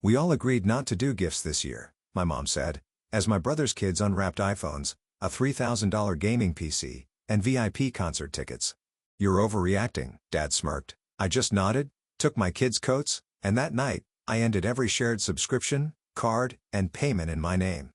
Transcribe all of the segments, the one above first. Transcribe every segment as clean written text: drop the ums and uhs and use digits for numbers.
We all agreed not to do gifts this year, my mom said, as my brother's kids unwrapped iPhones, a $3,000 gaming PC, and VIP concert tickets. You're overreacting, Dad smirked. I just nodded, took my kids' coats, and that night, I ended every shared subscription, card, and payment in my name.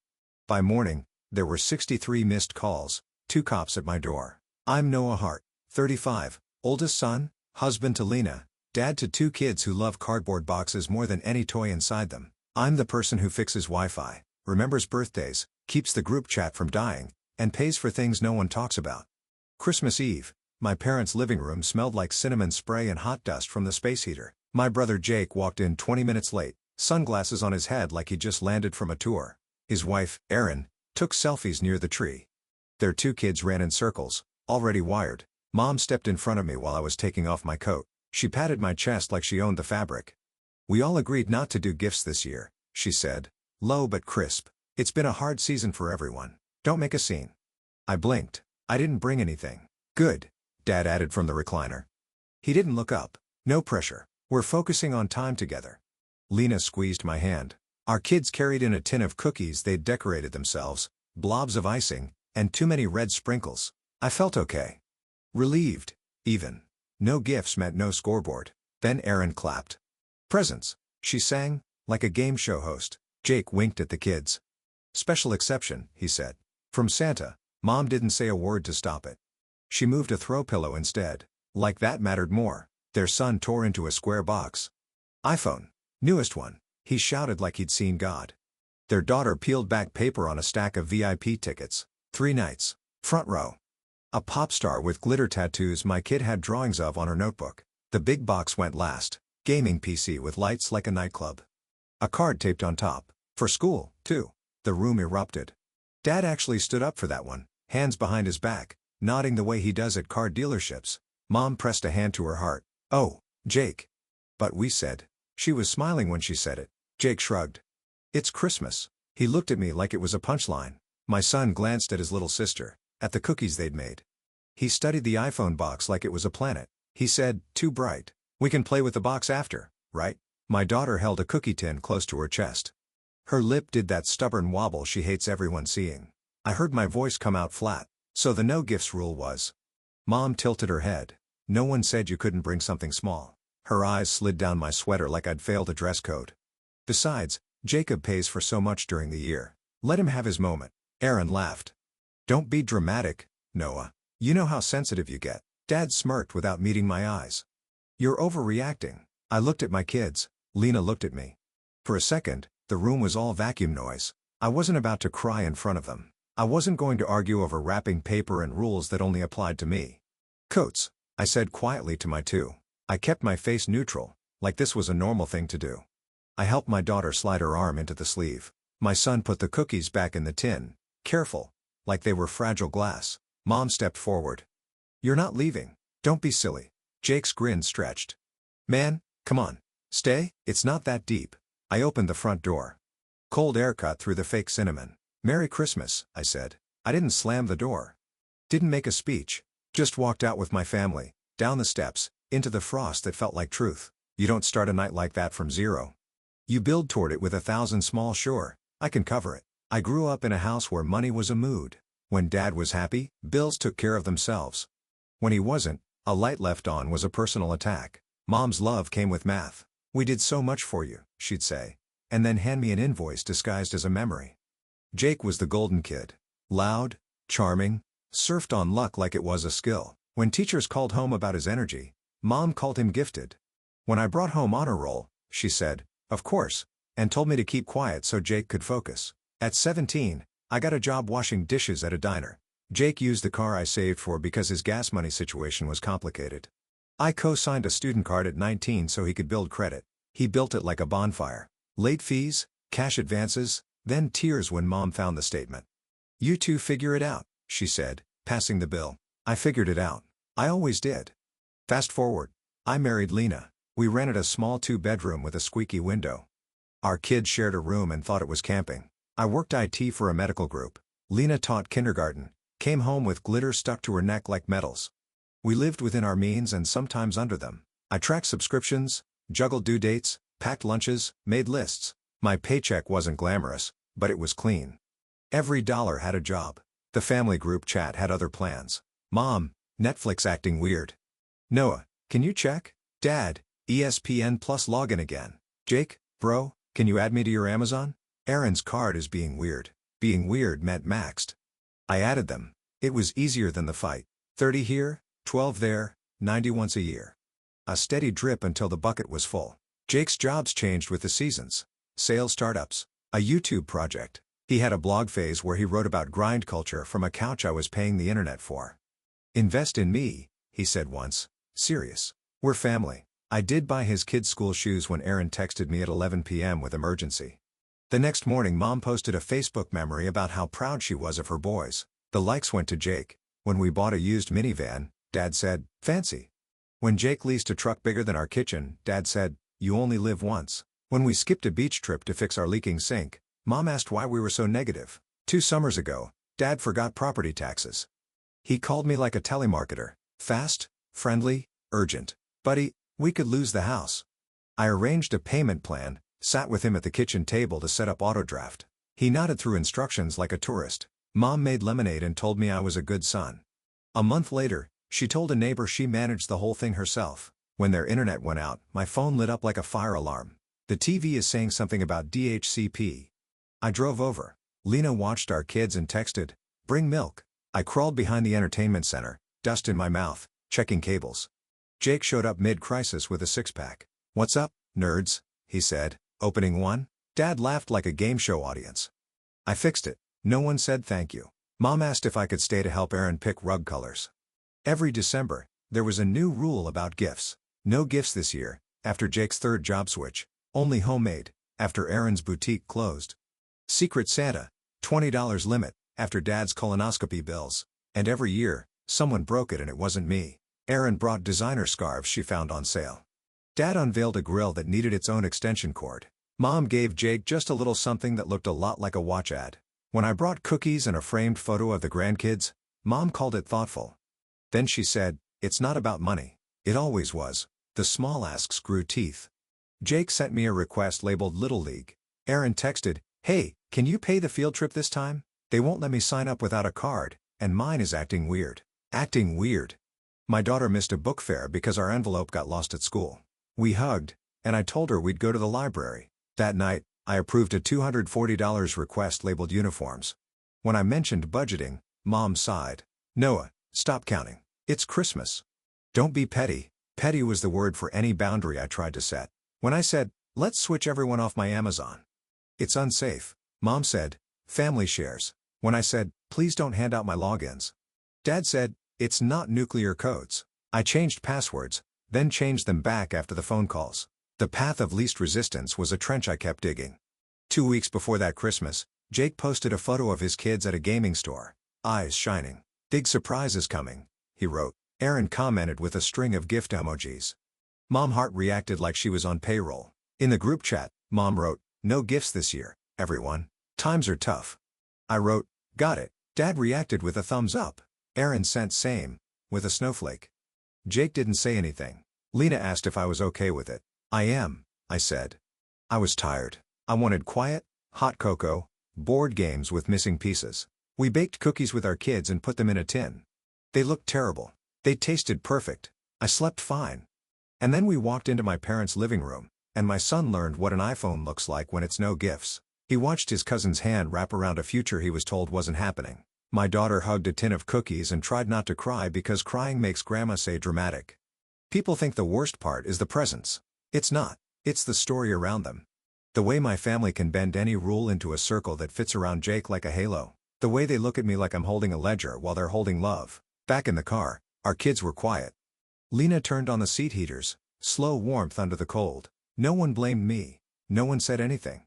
By morning, there were 63 missed calls, 2 cops at my door. I'm Noah Hart, 35, oldest son, husband to Lena, dad to 2 kids who love cardboard boxes more than any toy inside them. I'm the person who fixes Wi-Fi, remembers birthdays, keeps the group chat from dying, and pays for things no one talks about. Christmas Eve, my parents' living room smelled like cinnamon spray and hot dust from the space heater. My brother Jake walked in 20 minutes late, sunglasses on his head like he'd just landed from a tour. His wife, Erin, took selfies near the tree. Their 2 kids ran in circles, already wired. Mom stepped in front of me while I was taking off my coat. She patted my chest like she owned the fabric. We all agreed not to do gifts this year, she said, low but crisp. It's been a hard season for everyone. Don't make a scene. I blinked. I didn't bring anything. Good, Dad added from the recliner. He didn't look up. No pressure. We're focusing on time together. Lena squeezed my hand. Our kids carried in a tin of cookies they'd decorated themselves, blobs of icing, and too many red sprinkles. I felt okay. Relieved, even. No gifts meant no scoreboard. Then Erin clapped. Presents, she sang, like a game show host. Jake winked at the kids. Special exception, he said. From Santa. Mom didn't say a word to stop it. She moved a throw pillow instead. Like that mattered more. Their son tore into a square box. iPhone. Newest one. He shouted like he'd seen God. Their daughter peeled back paper on a stack of VIP tickets. 3 nights. Front row. A pop star with glitter tattoos my kid had drawings of on her notebook. The big box went last. Gaming PC with lights like a nightclub. A card taped on top. For school, too. The room erupted. Dad actually stood up for that one, hands behind his back, nodding the way he does at car dealerships. Mom pressed a hand to her heart. Oh, Jake. But we said. She was smiling when she said it. Jake shrugged. It's Christmas. He looked at me like it was a punchline. My son glanced at his little sister, at the cookies they'd made. He studied the iPhone box like it was a planet. He said, too bright. We can play with the box after, right? My daughter held a cookie tin close to her chest. Her lip did that stubborn wobble she hates everyone seeing. I heard my voice come out flat. So the no gifts rule was. Mom tilted her head. No one said you couldn't bring something small. Her eyes slid down my sweater like I'd failed a dress code. Besides, Jacob pays for so much during the year. Let him have his moment. Erin laughed. Don't be dramatic, Noah. You know how sensitive you get. Dad smirked without meeting my eyes. You're overreacting. I looked at my kids. Lena looked at me. For a second, the room was all vacuum noise. I wasn't about to cry in front of them. I wasn't going to argue over wrapping paper and rules that only applied to me. Coats, I said quietly to my 2. I kept my face neutral, like this was a normal thing to do. I helped my daughter slide her arm into the sleeve. My son put the cookies back in the tin, careful, like they were fragile glass. Mom stepped forward. You're not leaving. Don't be silly. Jake's grin stretched. Man, come on. Stay, it's not that deep. I opened the front door. Cold air cut through the fake cinnamon. Merry Christmas, I said. I didn't slam the door. Didn't make a speech. Just walked out with my family, down the steps, into the frost that felt like truth. You don't start a night like that from zero. You build toward it with 1,000 small sure, I can cover it. I grew up in a house where money was a mood. When Dad was happy, bills took care of themselves. When he wasn't, a light left on was a personal attack. Mom's love came with math. We did so much for you, she'd say, and then hand me an invoice disguised as a memory. Jake was the golden kid. Loud, charming, surfed on luck like it was a skill. When teachers called home about his energy, Mom called him gifted. When I brought home honor roll, she said, of course, and told me to keep quiet so Jake could focus. At 17, I got a job washing dishes at a diner. Jake used the car I saved for because his gas money situation was complicated. I co-signed a student card at 19 so he could build credit. He built it like a bonfire. Late fees, cash advances, then tears when Mom found the statement. You 2 figure it out, she said, passing the bill. I figured it out. I always did. Fast forward. I married Lena. We rented a small 2-bedroom with a squeaky window. Our kids shared a room and thought it was camping. I worked IT for a medical group. Lena taught kindergarten, came home with glitter stuck to her neck like medals. We lived within our means and sometimes under them. I tracked subscriptions, juggled due dates, Packed lunches, made lists. My paycheck wasn't glamorous, but it was clean. Every dollar had a job. The family group chat had other plans. Mom, Netflix acting weird. Noah, can you check? Dad, ESPN Plus login again. Jake, bro, can you add me to your Amazon? Aaron's card is being weird. Being weird meant maxed. I added them. It was easier than the fight. 30 here, 12 there, 90 once a year. A steady drip until the bucket was full. Jake's jobs changed with the seasons. Sales startups. A YouTube project. He had a blog phase where he wrote about grind culture from a couch I was paying the internet for. Invest in me, he said once. Serious. We're family. I did buy his kids' school shoes when Aaron texted me at 11 p.m. with emergency. The next morning Mom posted a Facebook memory about how proud she was of her boys. The likes went to Jake. When we bought a used minivan, Dad said, fancy. When Jake leased a truck bigger than our kitchen, Dad said, you only live once. When we skipped a beach trip to fix our leaking sink, Mom asked why we were so negative. 2 summers ago, Dad forgot property taxes. He called me like a telemarketer. Fast, friendly, urgent. Buddy, we could lose the house. I arranged a payment plan, sat with him at the kitchen table to set up autodraft. He nodded through instructions like a tourist. Mom made lemonade and told me I was a good son. A month later, she told a neighbor she managed the whole thing herself. When their internet went out, my phone lit up like a fire alarm. The TV is saying something about DHCP. I drove over. Lena watched our kids and texted, bring milk. I crawled behind the entertainment center, dust in my mouth, checking cables. Jake showed up mid-crisis with a six-pack. What's up, nerds? He said, opening one. Dad laughed like a game show audience. I fixed it. No one said thank you. Mom asked if I could stay to help Aaron pick rug colors. Every December, there was a new rule about gifts. No gifts this year, after Jake's third job switch. Only homemade, after Aaron's boutique closed. Secret Santa, $20 limit, after Dad's colonoscopy bills. And every year, someone broke it and it wasn't me. Aaron brought designer scarves she found on sale. Dad unveiled a grill that needed its own extension cord. Mom gave Jake just a little something that looked a lot like a watch ad. When I brought cookies and a framed photo of the grandkids, Mom called it thoughtful. Then she said, it's not about money. It always was. The small asks grew teeth. Jake sent me a request labeled Little League. Aaron texted, hey, can you pay the field trip this time? They won't let me sign up without a card, and mine is acting weird. Acting weird. My daughter missed a book fair because our envelope got lost at school. We hugged, and I told her we'd go to the library. That night, I approved a $240 request labeled uniforms. When I mentioned budgeting, Mom sighed. Noah, stop counting. It's Christmas. Don't be petty. Petty was the word for any boundary I tried to set. When I said, let's switch everyone off my Amazon. It's unsafe. Mom said, family shares. When I said, please don't hand out my logins. Dad said, it's not nuclear codes. I changed passwords, then changed them back after the phone calls. The path of least resistance was a trench I kept digging. 2 weeks before that Christmas, Jake posted a photo of his kids at a gaming store. Eyes shining. Big surprise is coming, he wrote. Aaron commented with a string of gift emojis. Mom heart reacted like she was on payroll. In the group chat, Mom wrote, no gifts this year, everyone. Times are tough. I wrote, got it. Dad reacted with a thumbs up. Aaron sent same, with a snowflake. Jake didn't say anything. Lena asked if I was okay with it. I am, I said. I was tired. I wanted quiet, hot cocoa, board games with missing pieces. We baked cookies with our kids and put them in a tin. They looked terrible. They tasted perfect. I slept fine. And then we walked into my parents' living room, and my son learned what an iPhone looks like when it's no gifts. He watched his cousin's hand wrap around a future he was told wasn't happening. My daughter hugged a tin of cookies and tried not to cry because crying makes grandma say dramatic. People think the worst part is the presents. It's not. It's the story around them. The way my family can bend any rule into a circle that fits around Jake like a halo. The way they look at me like I'm holding a ledger while they're holding love. Back in the car, our kids were quiet. Lena turned on the seat heaters, slow warmth under the cold. No one blamed me. No one said anything.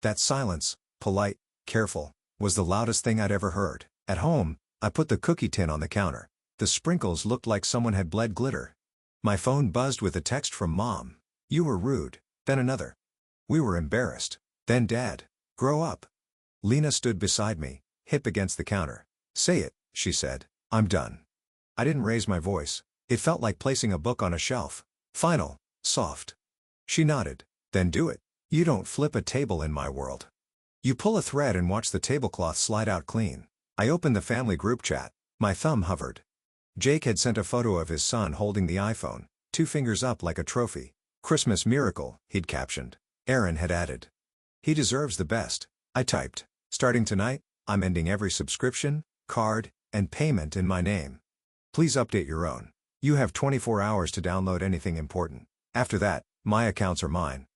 That silence, polite, careful, was the loudest thing I'd ever heard. At home, I put the cookie tin on the counter. The sprinkles looked like someone had bled glitter. My phone buzzed with a text from Mom. You were rude. Then another. We were embarrassed. Then Dad. Grow up. Lena stood beside me, hip against the counter. Say it, she said. I'm done. I didn't raise my voice. It felt like placing a book on a shelf. Final, soft. She nodded. Then do it. You don't flip a table in my world. You pull a thread and watch the tablecloth slide out clean. I opened the family group chat. My thumb hovered. Jake had sent a photo of his son holding the iPhone, 2 fingers up like a trophy. Christmas miracle, he'd captioned. Aaron had added. He deserves the best. I typed. Starting tonight, I'm ending every subscription, card, and payment in my name. Please update your own. You have 24 hours to download anything important. After that, my accounts are mine.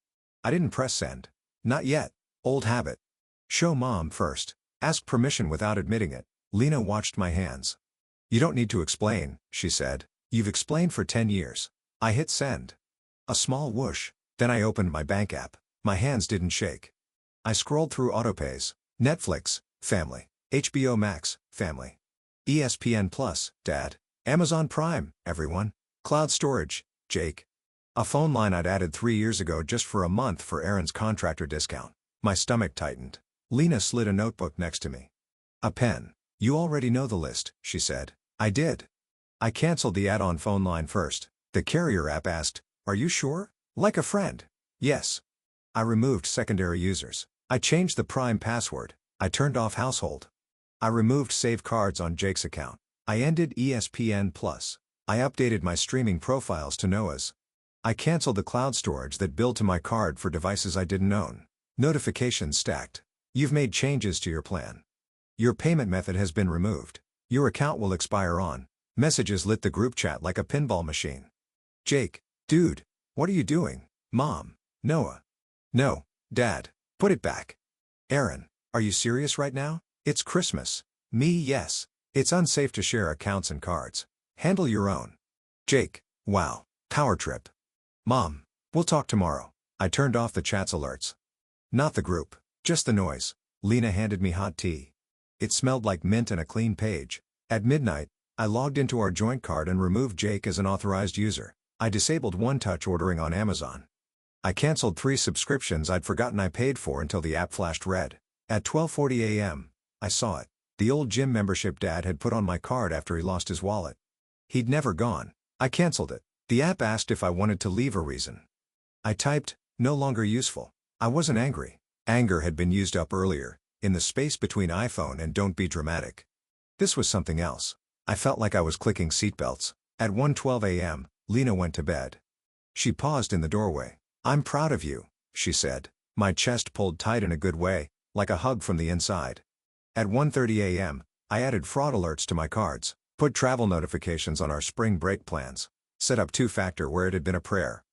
I didn't press send. Not yet. Old habit. Show mom first. Ask permission without admitting it. Lena watched my hands. You don't need to explain, she said. You've explained for 10 years. I hit send. A small whoosh. Then I opened my bank app. My hands didn't shake. I scrolled through autopays. Netflix, family. HBO Max, family. ESPN Plus, Dad. Amazon Prime, everyone. Cloud storage, Jake. A phone line I'd added 3 years ago just for a month for Aaron's contractor discount. My stomach tightened. Lena slid a notebook next to me. A pen. You already know the list, she said. I did. I canceled the add-on phone line first. The carrier app asked, are you sure? Like a friend. Yes. I removed secondary users. I changed the Prime password. I turned off household. I removed save cards on Jake's account. I ended ESPN Plus. I updated my streaming profiles to Noah's. I canceled the cloud storage that billed to my card for devices I didn't own. Notifications stacked. You've made changes to your plan. Your payment method has been removed. Your account will expire on. Messages lit the group chat like a pinball machine. Jake. Dude. What are you doing? Mom. Noah. No. Dad. Put it back. Aaron. Are you serious right now? It's Christmas. Me, yes. It's unsafe to share accounts and cards. Handle your own. Jake. Wow. Power trip. Mom. We'll talk tomorrow. I turned off the chat's alerts. Not the group. Just the noise. Lena handed me hot tea. It smelled like mint and a clean page. At midnight, I logged into our joint card and removed Jake as an authorized user. I disabled one-touch ordering on Amazon. I canceled 3 subscriptions I'd forgotten I paid for until the app flashed red. At 12:40 a.m., I saw it. The old gym membership Dad had put on my card after he lost his wallet. He'd never gone. I canceled it. The app asked if I wanted to leave a reason. I typed, no longer useful. I wasn't angry. Anger had been used up earlier, in the space between iPhone and don't be dramatic. This was something else. I felt like I was clicking seatbelts. At 1:12 a.m., Lena went to bed. She paused in the doorway. I'm proud of you, she said. My chest pulled tight in a good way, like a hug from the inside. At 1:30 a.m., I added fraud alerts to my cards, put travel notifications on our spring break plans, set up two-factor where it had been a prayer.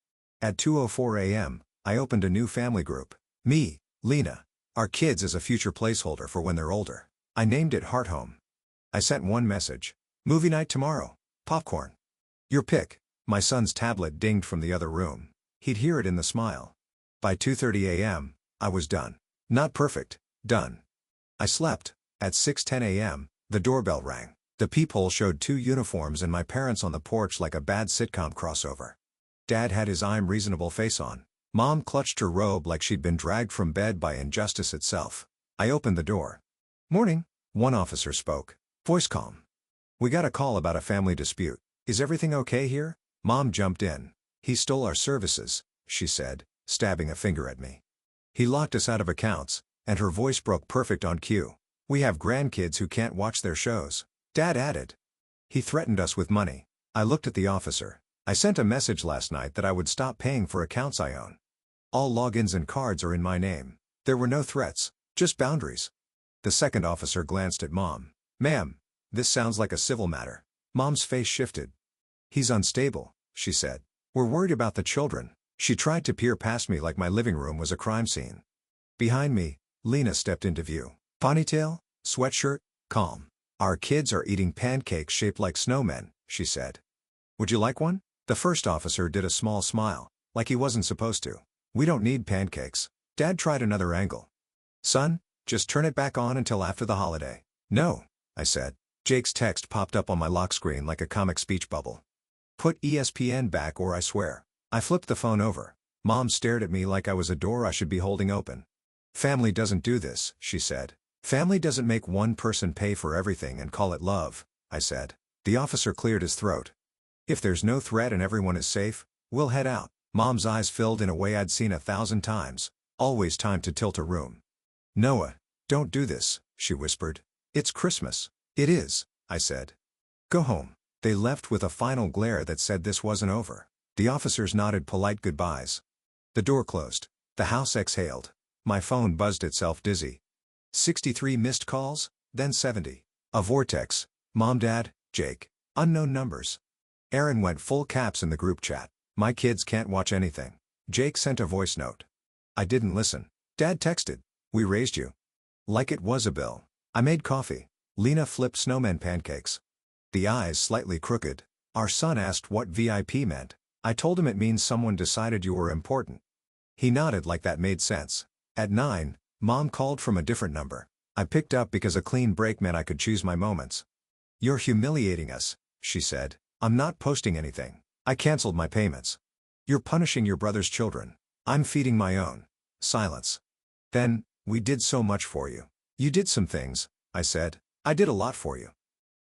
At 2:04 a.m., I opened a new family group. Me, Lena, our kids as a future placeholder for when they're older. I named it Heart Home. I sent one message. Movie night tomorrow. Popcorn. Your pick. My son's tablet dinged from the other room. He'd hear it in the smile. By 2:30 a.m., I was done. Not perfect, done. I slept. At 6:10 a.m., the doorbell rang. The peephole showed 2 uniforms and my parents on the porch like a bad sitcom crossover. Dad had his I'm reasonable face on. Mom clutched her robe like she'd been dragged from bed by injustice itself. I opened the door. Morning, one officer spoke. Voice calm. We got a call about a family dispute. Is everything okay here? Mom jumped in. He stole our services, she said, stabbing a finger at me. He locked us out of accounts, and her voice broke perfect on cue. We have grandkids who can't watch their shows. Dad added. He threatened us with money. I looked at the officer. I sent a message last night that I would stop paying for accounts I own. All logins and cards are in my name. There were no threats, just boundaries. The second officer glanced at Mom. Ma'am, this sounds like a civil matter. Mom's face shifted. He's unstable, she said. We're worried about the children. She tried to peer past me like my living room was a crime scene. Behind me, Lena stepped into view. Ponytail, sweatshirt, calm. Our kids are eating pancakes shaped like snowmen, she said. Would you like one? The first officer did a small smile, like he wasn't supposed to. We don't need pancakes. Dad tried another angle. Son, just turn it back on until after the holiday. No, I said. Jake's text popped up on my lock screen like a comic speech bubble. Put ESPN back or I swear. I flipped the phone over. Mom stared at me like I was a door I should be holding open. Family doesn't do this, she said. Family doesn't make one person pay for everything and call it love, I said. The officer cleared his throat. If there's no threat and everyone is safe, we'll head out. Mom's eyes filled in a way I'd seen 1,000 times. Always time to tilt a room. "Noah, don't do this," she whispered. "It's Christmas." "It is," I said. "Go home." They left with a final glare that said this wasn't over. The officers nodded polite goodbyes. The door closed. The house exhaled. My phone buzzed itself dizzy. 63 missed calls, then 70. A vortex. Mom, Dad, Jake. Unknown numbers. Aaron went full caps in the group chat. "My kids can't watch anything." Jake sent a voice note. I didn't listen. Dad texted. "We raised you." Like it was a bill. I made coffee. Lena flipped snowman pancakes. The eyes slightly crooked. Our son asked what VIP meant. I told him it means someone decided you were important. He nodded like that made sense. At 9, Mom called from a different number. I picked up because a clean break meant I could choose my moments. "You're humiliating us," she said. "I'm not posting anything. I canceled my payments." "You're punishing your brother's children." "I'm feeding my own." Silence. Then, "We did so much for you." "You did some things," I said. "I did a lot for you."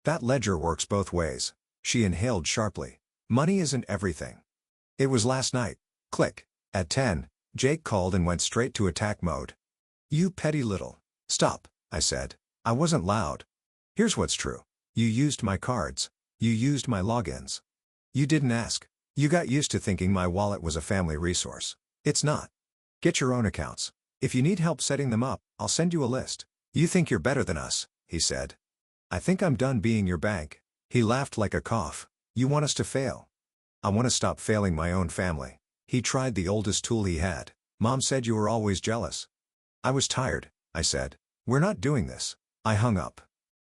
That ledger works both ways. She inhaled sharply. "Money isn't everything." It was last night. Click. At 10, Jake called and went straight to attack mode. "You petty little." "Stop," I said. I wasn't loud. "Here's what's true. You used my cards. You used my logins. You didn't ask. You got used to thinking my wallet was a family resource. It's not. Get your own accounts. If you need help setting them up, I'll send you a list." "You think you're better than us," he said. "I think I'm done being your bank." He laughed like a cough. "You want us to fail?" "I want to stop failing my own family." He tried the oldest tool he had. "Mom said you were always jealous." "I was tired," I said. "We're not doing this." I hung up.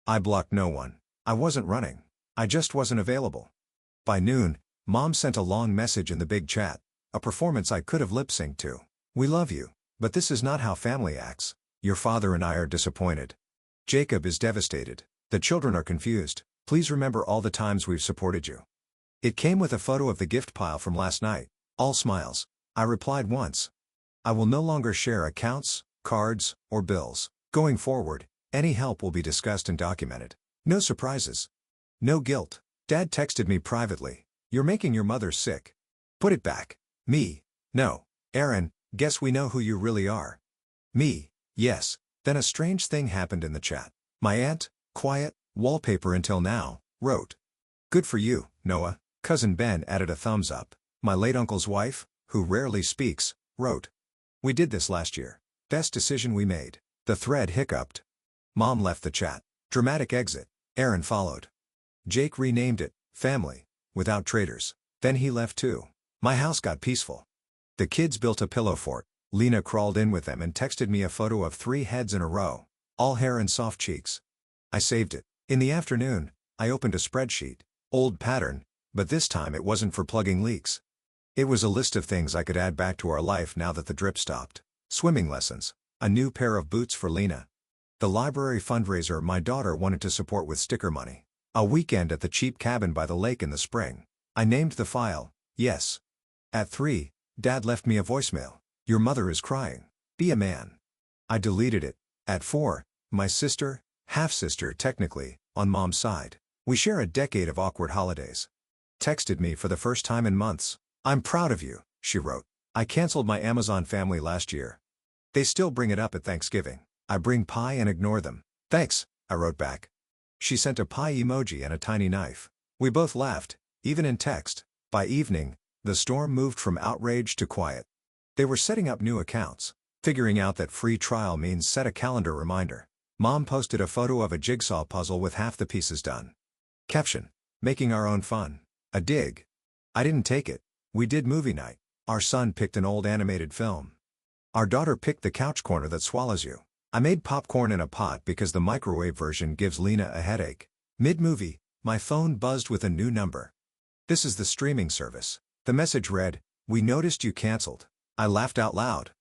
I blocked no one. I wasn't running. I just wasn't available. By noon, Mom sent a long message in the big chat, a performance I could have lip-synced to. "We love you, but this is not how family acts. Your father and I are disappointed. Jacob is devastated. The children are confused. Please remember all the times we've supported you." It came with a photo of the gift pile from last night. All smiles. I replied once. "I will no longer share accounts, cards, or bills. Going forward, any help will be discussed and documented. No surprises. No guilt." Dad texted me privately. "You're making your mother sick. Put it back." Me. "No. Aaron, guess we know who you really are." Me. "Yes." Then a strange thing happened in the chat. My aunt, quiet, wallpaper until now, wrote, "Good for you, Noah." Cousin Ben added a thumbs up. My late uncle's wife, who rarely speaks, wrote, "We did this last year. Best decision we made." The thread hiccuped. Mom left the chat. Dramatic exit. Aaron followed. Jake renamed it, Family, without traitors. Then he left too. My house got peaceful. The kids built a pillow fort. Lena crawled in with them and texted me a photo of 3 heads in a row. All hair and soft cheeks. I saved it. In the afternoon, I opened a spreadsheet. Old pattern, but this time it wasn't for plugging leaks. It was a list of things I could add back to our life now that the drip stopped. Swimming lessons. A new pair of boots for Lena. The library fundraiser my daughter wanted to support with sticker money. A weekend at the cheap cabin by the lake in the spring. I named the file, Yes. At 3, Dad left me a voicemail. "Your mother is crying. Be a man." I deleted it. At 4, my sister, half-sister technically, on Mom's side. We share a decade of awkward holidays. Texted me for the first time in months. "I'm proud of you," she wrote. "I canceled my Amazon family last year. They still bring it up at Thanksgiving. I bring pie and ignore them." "Thanks," I wrote back. She sent a pie emoji and a tiny knife. We both laughed, even in text. By evening, the storm moved from outrage to quiet. They were setting up new accounts. Figuring out that free trial means set a calendar reminder. Mom posted a photo of a jigsaw puzzle with half the pieces done. Caption: "Making our own fun." A dig. I didn't take it. We did movie night. Our son picked an old animated film. Our daughter picked the couch corner that swallows you. I made popcorn in a pot because the microwave version gives Lena a headache. Mid-movie, my phone buzzed with a new number. "This is the streaming service." The message read, "We noticed you canceled." I laughed out loud.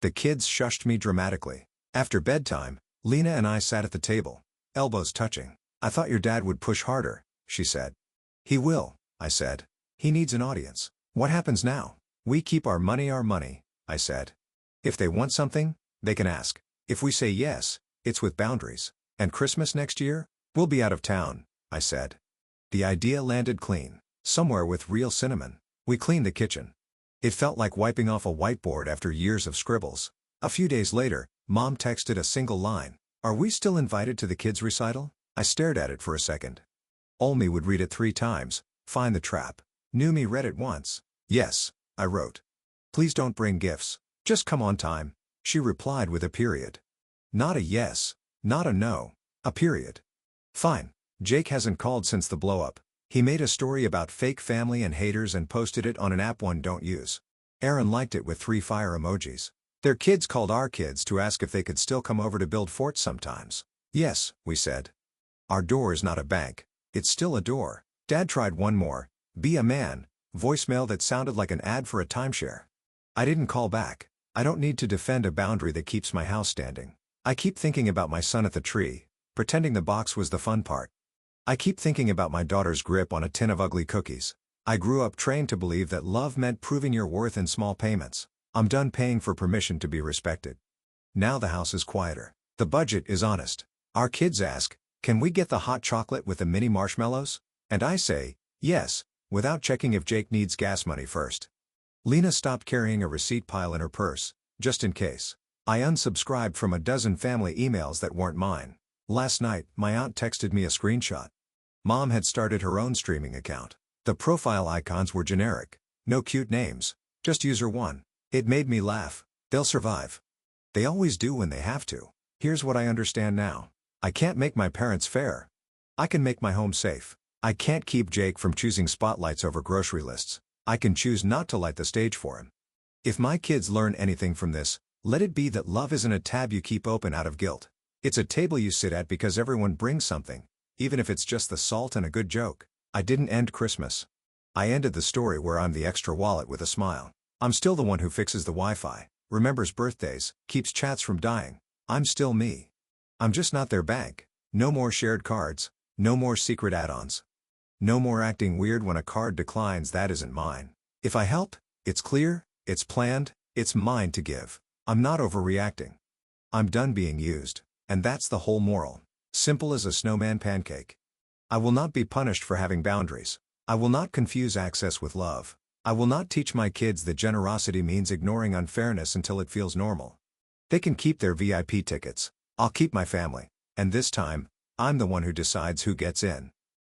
The kids shushed me dramatically. After bedtime, Lena and I sat at the table, elbows touching. "I thought your dad would push harder," she said. "He will," I said. "He needs an audience." "What happens now?" "We keep our money, I said. "If they want something, they can ask. If we say yes, it's with boundaries. And Christmas next year? We'll be out of town," I said. The idea landed clean. Somewhere with real cinnamon. We cleaned the kitchen. It felt like wiping off a whiteboard after years of scribbles. A few days later, Mom texted a single line. "Are we still invited to the kids' recital?" I stared at it for a second. Olmi would read it 3 times, find the trap. Numi read it once. "Yes," I wrote. "Please don't bring gifts. Just come on time." She replied with a period. Not a yes, not a no, a period. Fine. Jake hasn't called since the blow-up. He made a story about fake family and haters and posted it on an app one don't use. Aaron liked it with 3 fire emojis. Their kids called our kids to ask if they could still come over to build forts sometimes. "Yes," we said. "Our door is not a bank. It's still a door." Dad tried one more. "Be a man," voicemail that sounded like an ad for a timeshare. I didn't call back. I don't need to defend a boundary that keeps my house standing. I keep thinking about my son at the tree, pretending the box was the fun part. I keep thinking about my daughter's grip on a tin of ugly cookies. I grew up trained to believe that love meant proving your worth in small payments. I'm done paying for permission to be respected. Now the house is quieter. The budget is honest. Our kids ask, "Can we get the hot chocolate with the mini marshmallows?" And I say, yes, without checking if Jake needs gas money first. Lena stopped carrying a receipt pile in her purse, just in case. I unsubscribed from a dozen family emails that weren't mine. Last night, my aunt texted me a screenshot. Mom had started her own streaming account. The profile icons were generic. No cute names. Just user 1. It made me laugh. They'll survive. They always do when they have to. Here's what I understand now. I can't make my parents fair. I can make my home safe. I can't keep Jake from choosing spotlights over grocery lists. I can choose not to light the stage for him. If my kids learn anything from this, let it be that love isn't a tab you keep open out of guilt. It's a table you sit at because everyone brings something, even if it's just the salt and a good joke. I didn't end Christmas. I ended the story where I'm the extra wallet with a smile. I'm still the one who fixes the Wi-Fi, remembers birthdays, keeps chats from dying. I'm still me. I'm just not their bank. No more shared cards. No more secret add-ons. No more acting weird when a card declines that isn't mine. If I help, it's clear, it's planned, it's mine to give. I'm not overreacting. I'm done being used. And that's the whole moral. Simple as a snowman pancake. I will not be punished for having boundaries. I will not confuse access with love. I will not teach my kids that generosity means ignoring unfairness until it feels normal. They can keep their VIP tickets. I'll keep my family. And this time, I'm the one who decides who gets in.